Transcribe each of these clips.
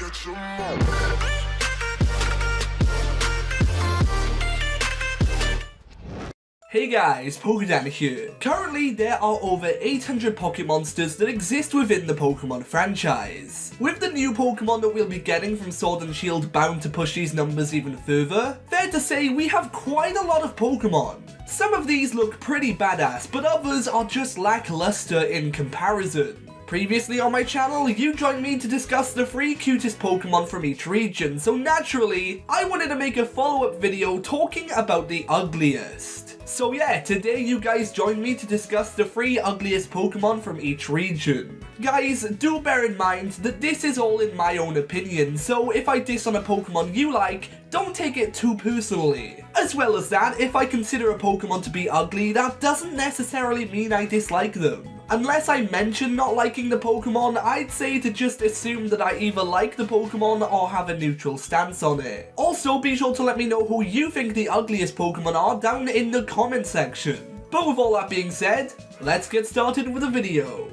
catch 'em all. Hey guys, PokeDan here. Currently, there are over 800 Pokemonsters that exist within the Pokemon franchise. With the new Pokemon that we'll be getting from Sword and Shield bound to push these numbers even further, fair to say we have quite a lot of Pokemon. Some of these look pretty badass, but others are just lackluster in comparison. Previously on my channel, you joined me to discuss the 3 cutest Pokemon from each region, so naturally, I wanted to make a follow-up video talking about the ugliest. So yeah, today you guys joined me to discuss the 3 ugliest Pokemon from each region. Guys, do bear in mind that this is all in my own opinion, so if I diss on a Pokemon you like, don't take it too personally. As well as that, if I consider a Pokemon to be ugly, that doesn't necessarily mean I dislike them. Unless I mention not liking the Pokemon, I'd say to just assume that I either like the Pokemon or have a neutral stance on it. Also, be sure to let me know who you think the ugliest Pokemon are down in the comment section. But with all that being said, let's get started with the video.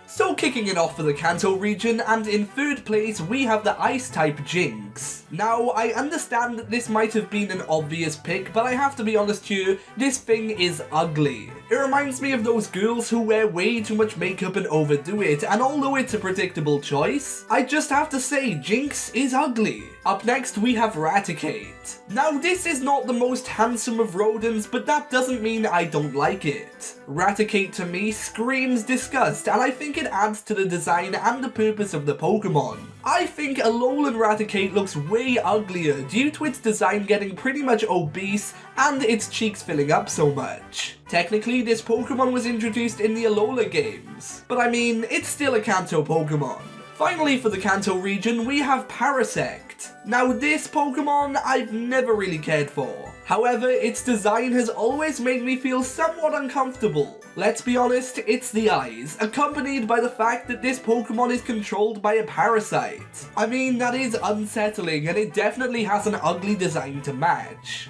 So kicking it off for the Kanto region, and in third place we have the Ice-type Jynx. Now, I understand that this might have been an obvious pick, but I have to be honest here, this thing is ugly. It reminds me of those girls who wear way too much makeup and overdo it, and although it's a predictable choice, I just have to say Jynx is ugly. Up next we have Raticate. Now this is not the most handsome of rodents, but that doesn't mean I don't like it. Raticate to me screams disgust, and I think it adds to the design and the purpose of the Pokemon. I think Alolan Raticate looks way uglier due to its design getting pretty much obese and its cheeks filling up so much. Technically, this Pokemon was introduced in the Alola games, but I mean, it's still a Kanto Pokemon. Finally, for the Kanto region, we have Parasect. Now this Pokemon I've never really cared for. However, its design has always made me feel somewhat uncomfortable. Let's be honest, it's the eyes, accompanied by the fact that this Pokemon is controlled by a parasite. I mean, that is unsettling, and it definitely has an ugly design to match.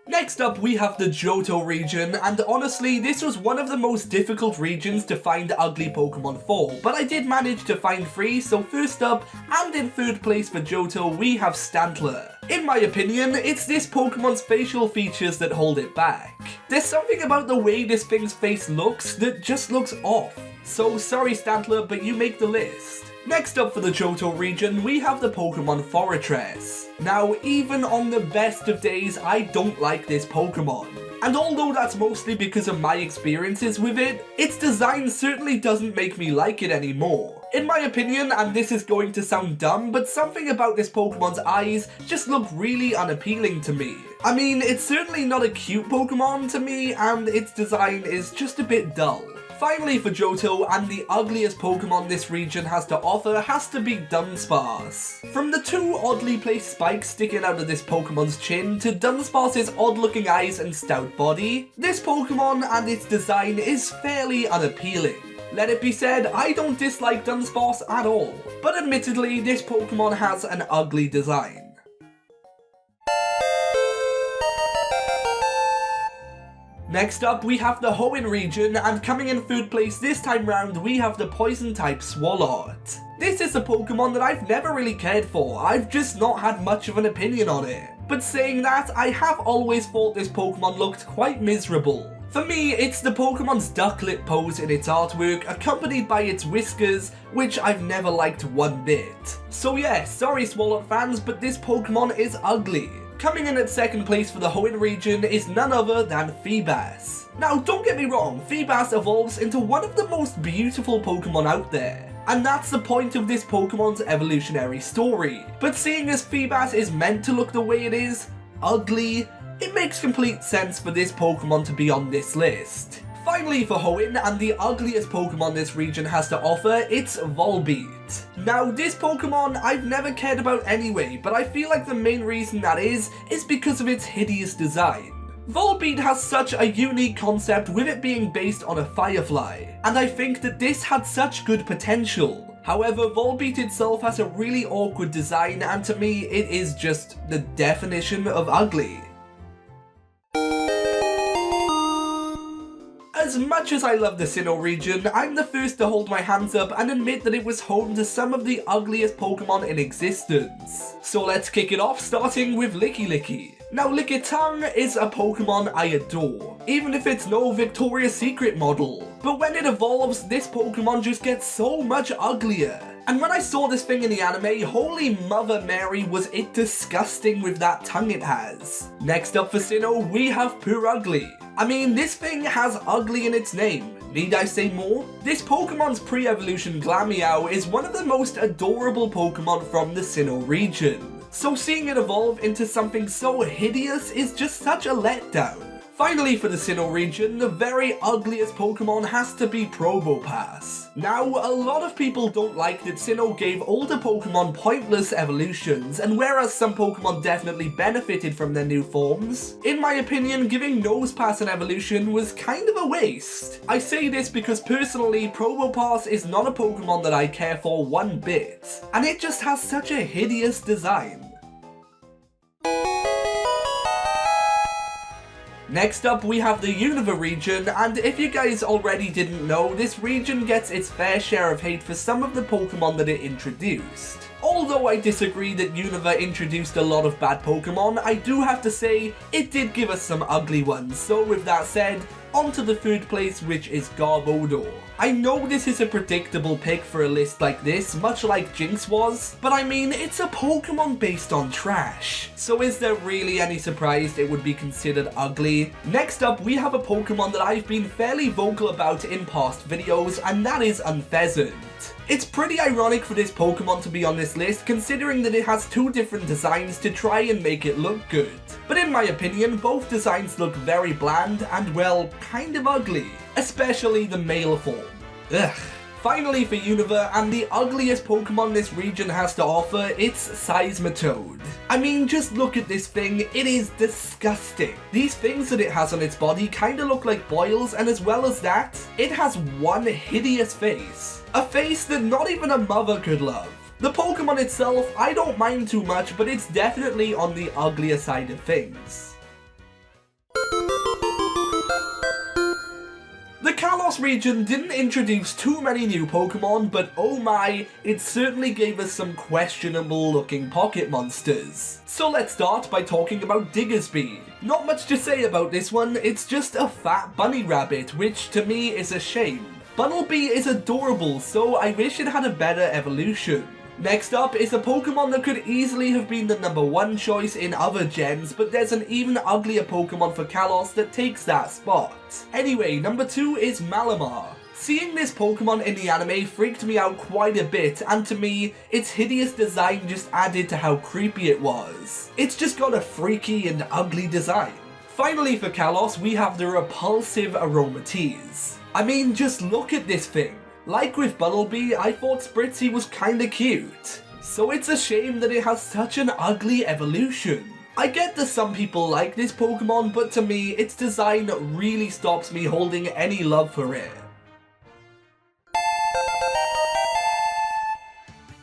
Next up we have the Johto region, and honestly this was one of the most difficult regions to find ugly Pokemon for, but I did manage to find 3, so first up, and in third place for Johto, we have Stantler. In my opinion, it's this Pokemon's facial features that hold it back. There's something about the way this thing's face looks that just looks off. So sorry Stantler, but you make the list. Next up for the Johto region, we have the Pokemon Forretress. Now, even on the best of days, I don't like this Pokemon. And although that's mostly because of my experiences with it, its design certainly doesn't make me like it anymore. In my opinion, and this is going to sound dumb, but something about this Pokemon's eyes just look really unappealing to me. I mean, it's certainly not a cute Pokemon to me, and its design is just a bit dull. Finally for Johto, and the ugliest Pokemon this region has to offer has to be Dunsparce. From the 2 oddly placed spikes sticking out of this Pokemon's chin to Dunsparce's odd looking eyes and stout body, this Pokemon and its design is fairly unappealing. Let it be said, I don't dislike Dunsparce at all, but admittedly this Pokemon has an ugly design. Next up we have the Hoenn region, and coming in third place this time round we have the poison type Swalot. This is a Pokemon that I've never really cared for, I've just not had much of an opinion on it. But saying that, I have always thought this Pokemon looked quite miserable. For me, it's the Pokemon's ducklet pose in its artwork, accompanied by its whiskers, which I've never liked one bit. So yeah, sorry Swalot fans, but this Pokemon is ugly. Coming in at second place for the Hoenn region is none other than Feebas. Now don't get me wrong, Feebas evolves into one of the most beautiful Pokemon out there. And that's the point of this Pokemon's evolutionary story. But seeing as Feebas is meant to look the way it is, ugly, it makes complete sense for this Pokemon to be on this list. Finally for Hoenn, and the ugliest Pokemon this region has to offer, it's Volbeat. Now this Pokemon I've never cared about anyway, but I feel like the main reason that is because of its hideous design. Volbeat has such a unique concept with it being based on a firefly, and I think that this had such good potential. However, Volbeat itself has a really awkward design, and to me it is just the definition of ugly. As much as I love the Sinnoh region, I'm the first to hold my hands up and admit that it was home to some of the ugliest Pokemon in existence. So let's kick it off, starting with Licky. Now Lickitung is a Pokemon I adore, even if it's no Victoria's Secret model. But when it evolves, this Pokemon just gets so much uglier. And when I saw this thing in the anime, holy Mother Mary, was it disgusting with that tongue it has. Next up for Sinnoh, we have Pure Ugly. I mean, this thing has ugly in its name. Need I say more? This Pokemon's pre-evolution Glameow is one of the most adorable Pokemon from the Sinnoh region. So seeing it evolve into something so hideous is just such a letdown. Finally for the Sinnoh region, the very ugliest Pokemon has to be Probopass. Now, a lot of people don't like that Sinnoh gave older Pokemon pointless evolutions, and whereas some Pokemon definitely benefited from their new forms, in my opinion, giving Nosepass an evolution was kind of a waste. I say this because personally, Probopass is not a Pokemon that I care for one bit, and it just has such a hideous design. Next up we have the Univariate region, and if you guys already didn't know, this region gets its fair share of hate for some of the Pokemon that it introduced. Although I disagree that Univariate introduced a lot of bad Pokemon, I do have to say it did give us some ugly ones, so with that said, on to the third place, which is Garbodor. I know this is a predictable pick for a list like this, much like Jinx was, but I mean, it's a Pokemon based on trash. So is there really any surprise it would be considered ugly? Next up, we have a Pokemon that I've been fairly vocal about in past videos, and that is Unfezant. It's pretty ironic for this Pokemon to be on this list, considering that it has two different designs to try and make it look good. But in my opinion, both designs look very bland and, well, kind of ugly. Especially the male form. Ugh. Finally for Univariate, and the ugliest Pokemon this region has to offer, it's Seismitoad. I mean, just look at this thing, it is disgusting. These things that it has on its body kinda look like boils, and as well as that, it has one hideous face. A face that not even a mother could love. The Pokemon itself, I don't mind too much, but it's definitely on the uglier side of things. The Kalos region didn't introduce too many new Pokemon, but oh my, it certainly gave us some questionable looking pocket monsters. So let's start by talking about Diggersby. Not much to say about this one, it's just a fat bunny rabbit, which to me is a shame. Bunnelby is adorable, so I wish it had a better evolution. Next up is a Pokemon that could easily have been the #1 choice in other gens, but there's an even uglier Pokemon for Kalos that takes that spot. Anyway, number 2 is Malamar. Seeing this Pokemon in the anime freaked me out quite a bit, and to me, its hideous design just added to how creepy it was. It's just got a freaky and ugly design. Finally for Kalos, we have the repulsive Aromatisse. I mean, just look at this thing. Like with Bunnelby, I thought Spritzee was kinda cute. So it's a shame that it has such an ugly evolution. I get that some people like this Pokemon, but to me, its design really stops me holding any love for it.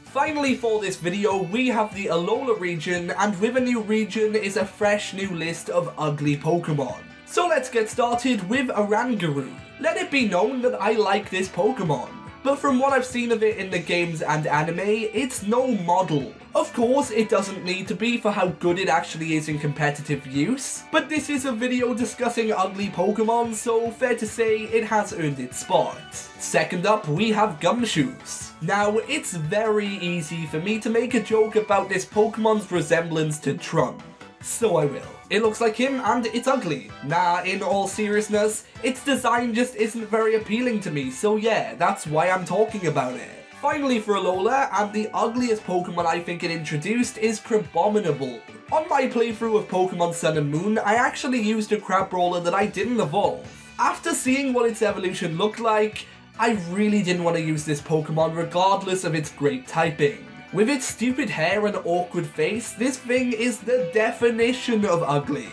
Finally for this video, we have the Alola region, and with a new region is a fresh new list of ugly Pokemon. So let's get started with Oranguru. Let it be known that I like this Pokemon, but from what I've seen of it in the games and anime, it's no model. Of course, it doesn't need to be for how good it actually is in competitive use, but this is a video discussing ugly Pokemon, so fair to say it has earned its spot. Second up, we have Gumshoos. Now, it's very easy for me to make a joke about this Pokemon's resemblance to Trump, so I will. It looks like him and it's ugly. Nah, in all seriousness, its design just isn't very appealing to me, so yeah, that's why I'm talking about it. Finally for Alola, and the ugliest Pokemon I think it introduced is Crabominable. On my playthrough of Pokemon Sun and Moon, I actually used a Crabrawler that I didn't evolve. After seeing what its evolution looked like, I really didn't want to use this Pokemon regardless of its great typing. With its stupid hair and awkward face, this thing is the definition of ugly.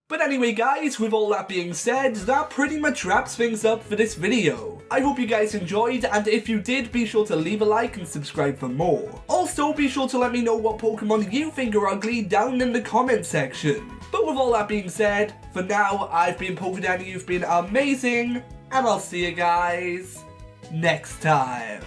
But anyway guys, with all that being said, that pretty much wraps things up for this video. I hope you guys enjoyed, and if you did, be sure to leave a like and subscribe for more. Also, be sure to let me know what Pokemon you think are ugly down in the comment section. But with all that being said, for now, I've been PokeDan, you've been amazing, and I'll see you guys next time.